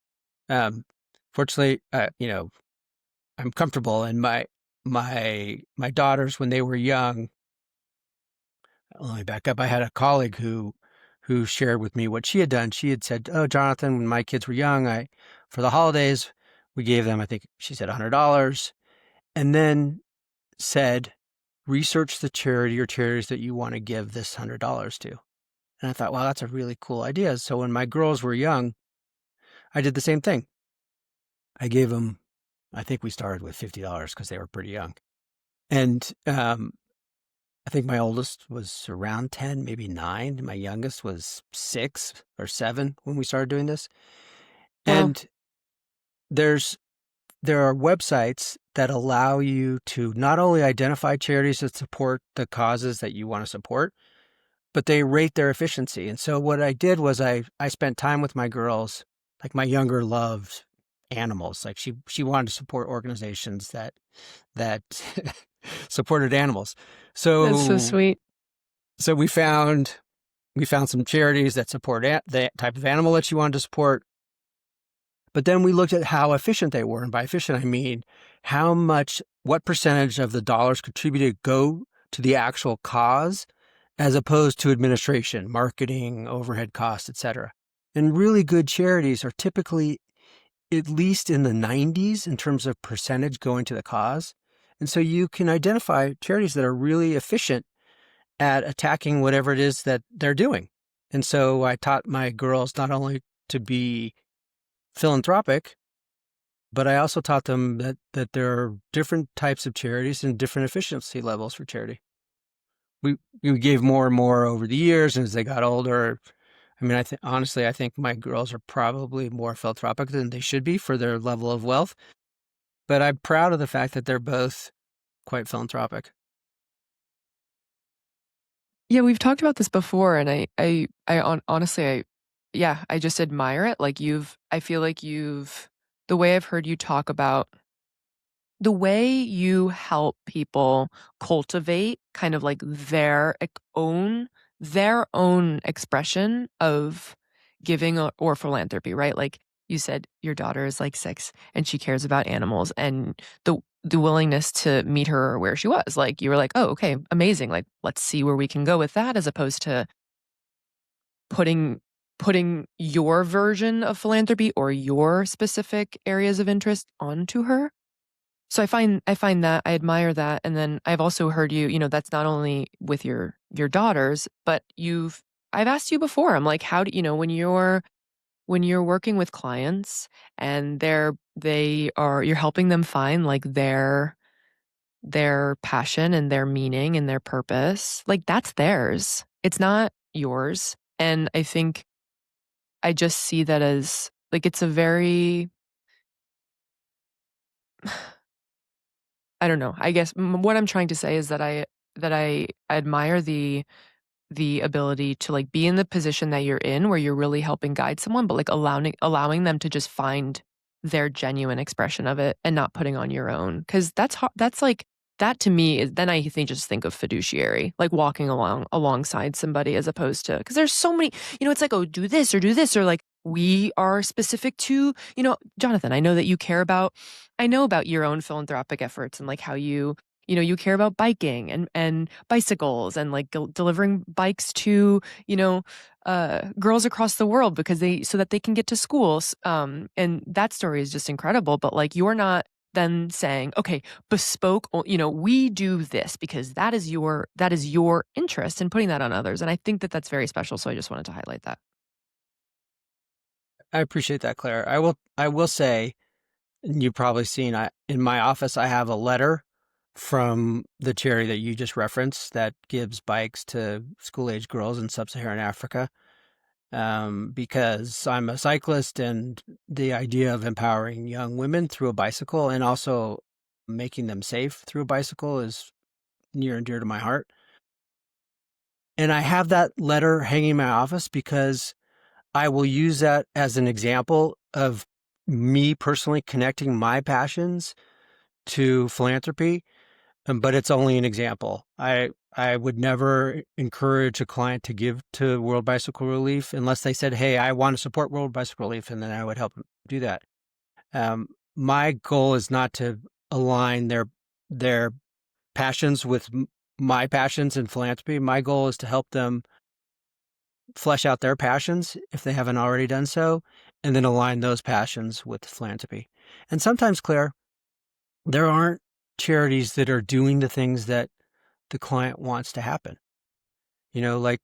fortunately, I'm comfortable. And my daughters, when they were young, let me back up. I had a colleague who shared with me what she had done. She had said, "Oh, Jonathan, when my kids were young, for the holidays, we gave them, I think she said $100, and then said, research the charity or charities that you want to give this $100 to." And I thought, wow, that's a really cool idea. So when my girls were young, I did the same thing. I gave them, I think we started with $50 because they were pretty young. And I think my oldest was around 10, maybe 9. My youngest was 6 or 7 when we started doing this. Wow. And there are websites that allow you to not only identify charities that support the causes that you want to support, but they rate their efficiency. And so what I did was I spent time with my girls. Like, my younger loved animals. Like, she wanted to support organizations that supported animals. That's so So sweet. we found some charities that support the type of animal that she wanted to support. But then we looked at how efficient they were. And by efficient, I mean what percentage of the dollars contributed go to the actual cause as opposed to administration, marketing, overhead costs, etc. And really good charities are typically at least in the 90s in terms of percentage going to the cause. And so you can identify charities that are really efficient at attacking whatever it is that they're doing. And so I taught my girls not only to be philanthropic, but I also taught them that there are different types of charities and different efficiency levels for charity. We gave more and more over the years, and as they got older, I mean, honestly, I think my girls are probably more philanthropic than they should be for their level of wealth. But I'm proud of the fact that they're both quite philanthropic. Yeah, we've talked about this before, and honestly, I just admire it. Like I feel like the way I've heard you talk about the way you help people cultivate kind of like their own their own expression of giving or philanthropy, right? Like you said, your daughter is like 6 and she cares about animals, and the willingness to meet her where she was. Like you were like, oh, okay, amazing. Like let's see where we can go with that, as opposed to putting your version of philanthropy or your specific areas of interest onto her. So I find that I admire that. And then I've also heard you, that's not only with your daughters, but I've asked you before. I'm like, how do when you're working with clients and you're helping them find like their passion and their meaning and their purpose, like that's theirs. It's not yours. And I think I just see that as like it's a very I don't know. I guess what I'm trying to say is that I admire the ability to like be in the position that you're in, where you're really helping guide someone, but like allowing them to just find their genuine expression of it and not putting on your own. Cause that's hard. That's like that to me is then I just think of fiduciary, like walking alongside somebody, as opposed to, because there's so many, it's like, oh, do this or like we are specific to, Jonathan, I know that you care about, I know about your own philanthropic efforts and like how you care about biking and bicycles and like delivering bikes to, girls across the world so that they can get to schools. And that story is just incredible. But like, you're not then saying, okay, bespoke, we do this because that is your interest, and putting that on others. And I think that that's very special. So I just wanted to highlight that. I appreciate that, Claire. I will say, and you've probably seen, in my office, I have a letter from the charity that you just referenced that gives bikes to school-age girls in sub-Saharan Africa. Because I'm a cyclist, and the idea of empowering young women through a bicycle and also making them safe through a bicycle is near and dear to my heart. And I have that letter hanging in my office because I will use that as an example of me personally connecting my passions to philanthropy. But it's only an example. I would never encourage a client to give to World Bicycle Relief unless they said, hey, I want to support World Bicycle Relief, and then I would help them do that. My goal is not to align their passions with my passions in philanthropy. My goal is to help them flesh out their passions if they haven't already done so, and then align those passions with philanthropy. And sometimes, Claire, there aren't charities that are doing the things that the client wants to happen. Like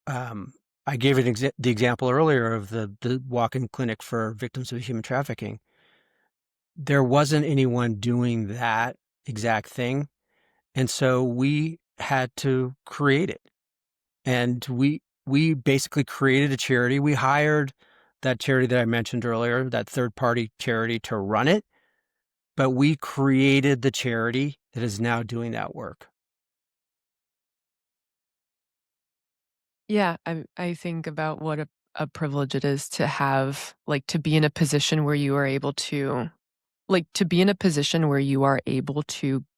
I gave the example earlier of the walk-in clinic for victims of human trafficking. There wasn't anyone doing that exact thing. And so we had to create it. And we basically created a charity. We hired that charity that I mentioned earlier, that third-party charity, to run it. But we created the charity that is now doing that work. Yeah, I think about what a privilege it is to have, like, to be in a position where you are able to,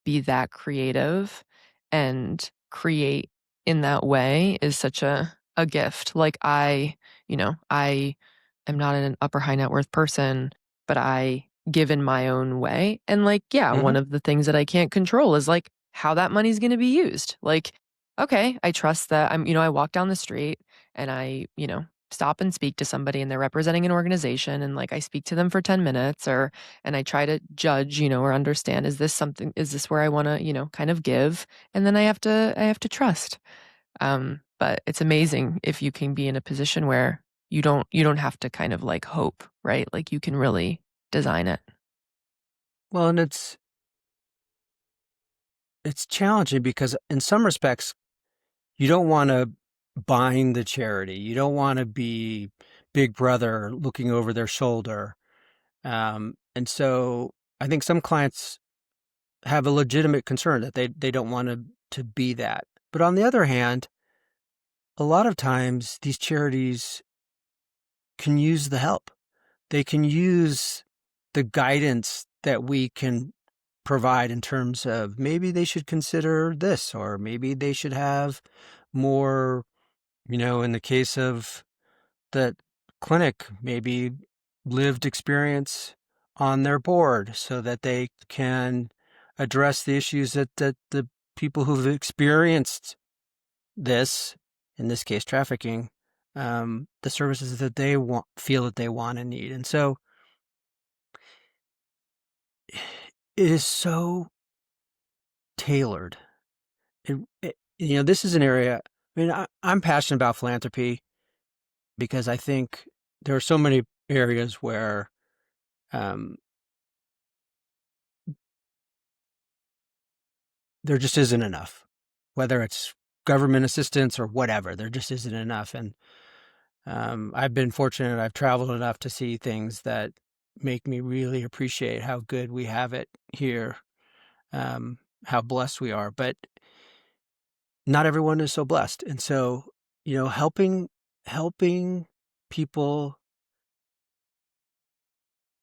be that creative and create in that way is such a gift. Like I am not an upper high net worth person, but I give in my own way. And like, yeah, Mm-hmm. one of the things that I can't control is like how that money's going to be used. Like, okay, I trust that I walk down the street and I, stop and speak to somebody and they're representing an organization, and like I speak to them for 10 minutes and I try to judge, or understand, is this where I want to, kind of give? And then I have to trust. But it's amazing if you can be in a position where you don't have to kind of like hope, right? Like you can really design it. Well, and it's challenging because in some respects, you don't want to bind the charity. You don't want to be Big Brother looking over their shoulder. And so I think some clients have a legitimate concern that they don't want to be that. But on the other hand, a lot of times these charities can use the help. They can use the guidance that we can provide in terms of maybe they should consider this, or maybe they should have more, in the case of the clinic, maybe lived experience on their board so that they can address the issues that the people who've experienced this, in this case, trafficking, the services that they feel that they want and need. And so it is so tailored. This is an area, I'm passionate about philanthropy because I think there are so many areas where um, there just isn't enough, whether it's government assistance or whatever, there just isn't enough. And I've been fortunate. I've traveled enough to see things that make me really appreciate how good we have it here, how blessed we are. But not everyone is so blessed. And so, helping people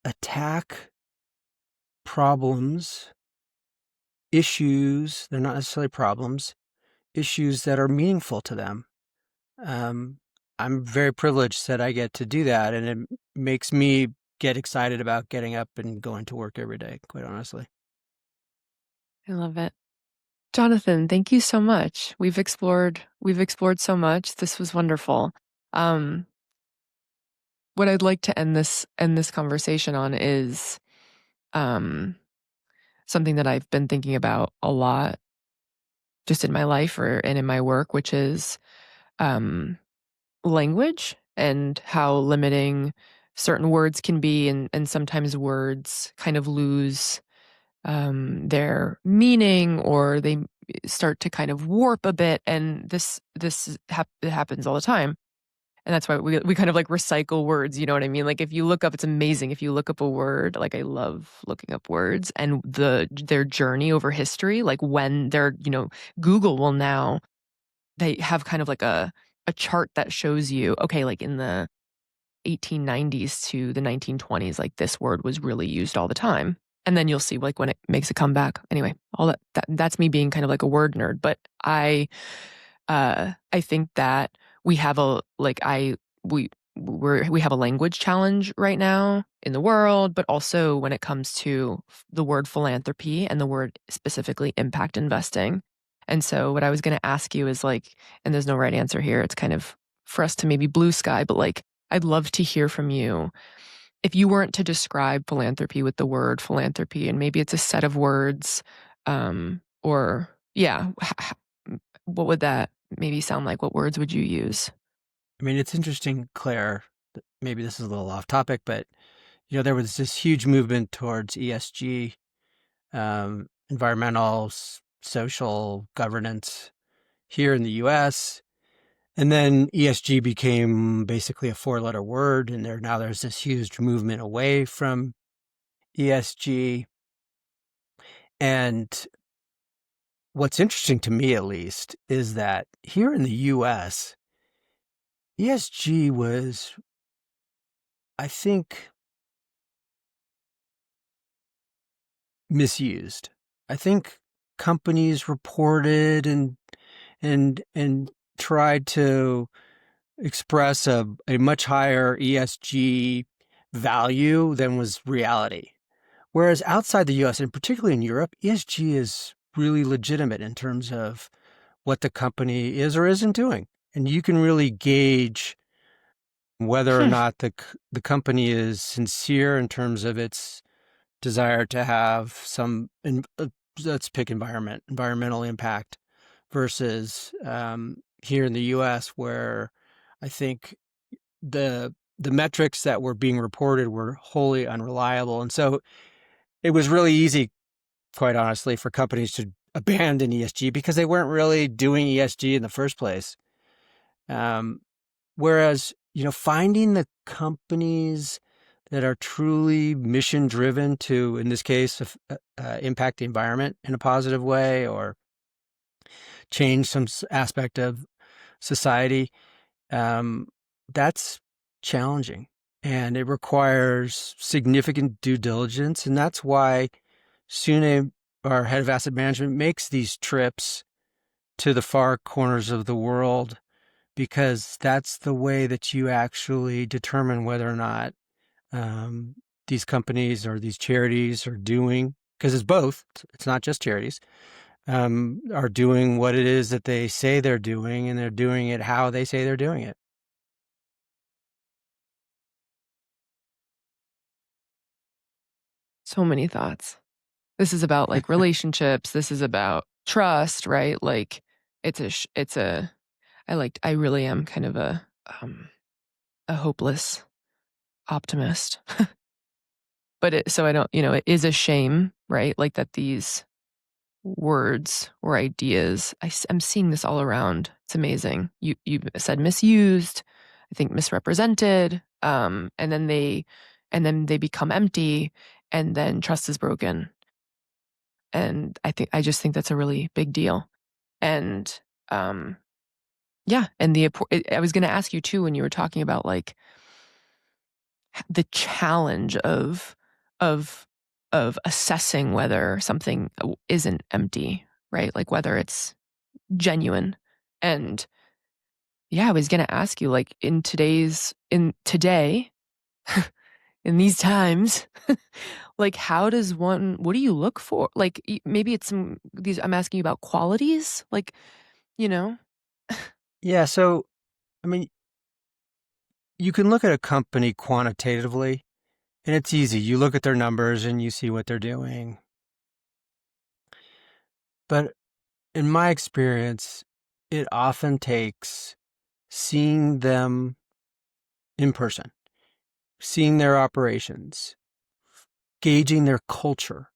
attack problems, issues, they're not necessarily problems, issues that are meaningful to them. I'm very privileged that I get to do that, and it makes me get excited about getting up and going to work every day, quite honestly. I love it. Jonathan, thank you so much. We've explored so much. This was wonderful. What I'd like to end this conversation on is something that I've been thinking about a lot just in my life and in my work, which is language and how limiting certain words can be, and sometimes words kind of lose their meaning, or they start to kind of warp a bit. And this happens all the time. And that's why we kind of like recycle words. You know what I mean? Like if you look up, it's amazing. If you look up a word, like I love looking up words and their journey over history, like when they're, Google will now, they have kind of like a chart that shows you, okay, like in the 1890s to the 1920s, like this word was really used all the time. And then you'll see like when it makes a comeback. Anyway, all that's me being kind of like a word nerd. But I think that we have we have a language challenge right now in the world, but also when it comes to the word philanthropy and the word specifically impact investing. And so what I was going to ask you is like, and there's no right answer here, it's kind of for us to maybe blue sky, but like I'd love to hear from you. If you weren't to describe philanthropy with the word philanthropy, and maybe it's a set of words, what would that maybe sound like? What words would you use? It's interesting, Claire, maybe this is a little off topic, but, there was this huge movement towards ESG, environmental, social governance here in the US. And then ESG became basically a 4-letter word, and there's this huge movement away from ESG. And what's interesting to me, at least, is that here in the US, ESG was, I think, misused. I think companies reported and tried to express a much higher ESG value than was reality. Whereas outside the US, and particularly in Europe, ESG is really legitimate in terms of what the company is or isn't doing. And you can really gauge whether or not the company is sincere in terms of its desire to have some, let's pick environmental impact versus here in the US, where I think the metrics that were being reported were wholly unreliable. And so it was really easy, quite honestly, for companies to abandon ESG because they weren't really doing ESG in the first place. Whereas, finding the companies that are truly mission driven to, in this case, impact the environment in a positive way or change some aspect of society, that's challenging, and it requires significant due diligence. And that's why Sune, our head of asset management, makes these trips to the far corners of the world, because that's the way that you actually determine whether or not these companies or these charities are doing, because it's both, it's not just charities, are doing what it is that they say they're doing, and they're doing it how they say they're doing it. So many thoughts. This is about like relationships. This is about trust, right? Like I really am kind of a hopeless optimist. So I don't, it is a shame, right? Like that these words or ideas, I'm seeing this all around. It's amazing. You said misused, I think misrepresented, and then they become empty, and then trust is broken. And I just think that's a really big deal. And yeah, and I was going to ask you too, when you were talking about like the challenge of assessing whether something isn't empty, right? Like whether it's genuine. And yeah, I was going to ask you, like in today, in these times, like what do you look for? Like maybe it's I'm asking you about qualities, like, you know? Yeah, so, I mean, you can look at a company quantitatively, and it's easy. You look at their numbers and you see what they're doing. But in my experience, it often takes seeing them in person, seeing their operations, gauging their culture,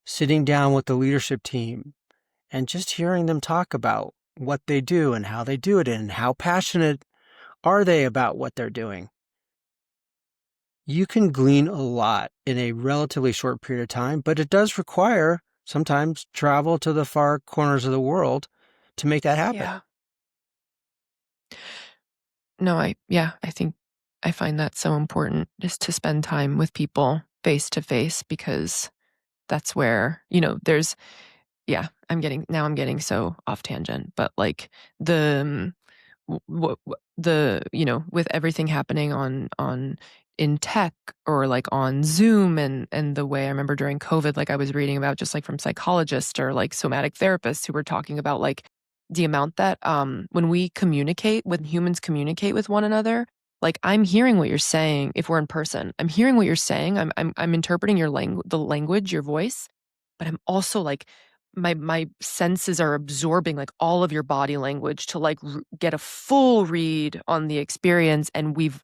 sitting down with the leadership team, and just hearing them talk about what they do and how they do it and how passionate are they about what they're doing. You can glean a lot in a relatively short period of time, but it does require sometimes travel to the far corners of the world to make that happen. Yeah. No, I think I find that so important, just to spend time with people face to face, because that's where, I'm getting so off tangent, but like the with everything happening on in tech, or like on Zoom, and the way I remember during COVID, like I was reading about, just like from psychologists or like somatic therapists who were talking about like the amount that when humans communicate with one another, like I'm hearing what you're saying. If we're in person, I'm hearing what you're saying. I'm interpreting the language, your voice, but I'm also like my senses are absorbing like all of your body language to like get a full read on the experience. And we've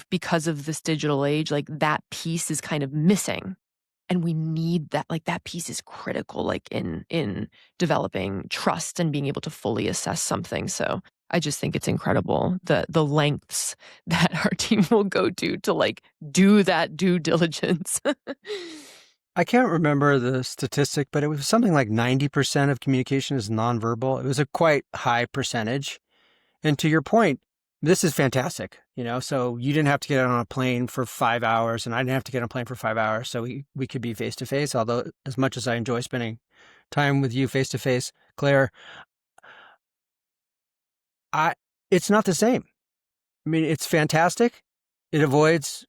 because of this digital age, like that piece is kind of missing, and we need that. Like that piece is critical, like in developing trust and being able to fully assess something. So I just think it's incredible the lengths that our team will go to like do that due diligence. I can't remember the statistic, but it was something like 90% of communication is nonverbal. It was a quite high percentage. And to your point, this is fantastic, so you didn't have to get on a plane for 5 hours, and I didn't have to get on a plane for 5 hours, so we could be face to face. Although as much as I enjoy spending time with you face to face, Claire, it's not the same. I mean, it's fantastic. It avoids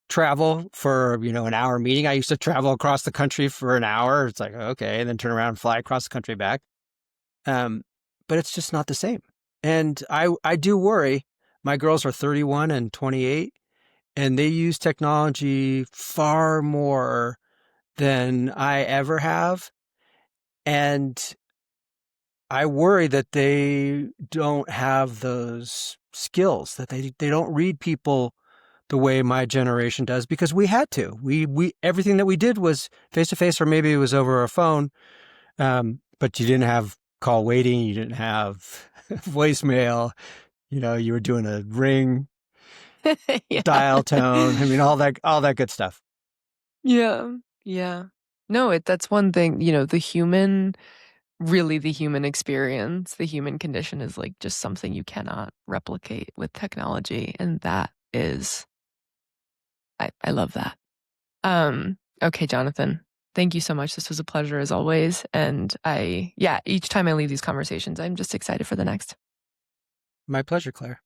travel for, an hour meeting. I used to travel across the country for an hour. It's like, okay, and then turn around and fly across the country back. But it's just not the same. And I do worry. My girls are 31 and 28, and they use technology far more than I ever have. And I worry that they don't have those skills, that they don't read people the way my generation does, because we had to. We everything that we did was face to face, or maybe it was over a phone. But you didn't have call waiting, you didn't have voicemail. You were doing a ring, Yeah. dial tone. I mean, all that good stuff. Yeah. Yeah. No, that's one thing, the human experience, the human condition is like just something you cannot replicate with technology. And that is, I love that. Okay, Jonathan, Thank you so much. This was a pleasure as always. And each time I leave these conversations, I'm just excited for the next. My pleasure, Claire.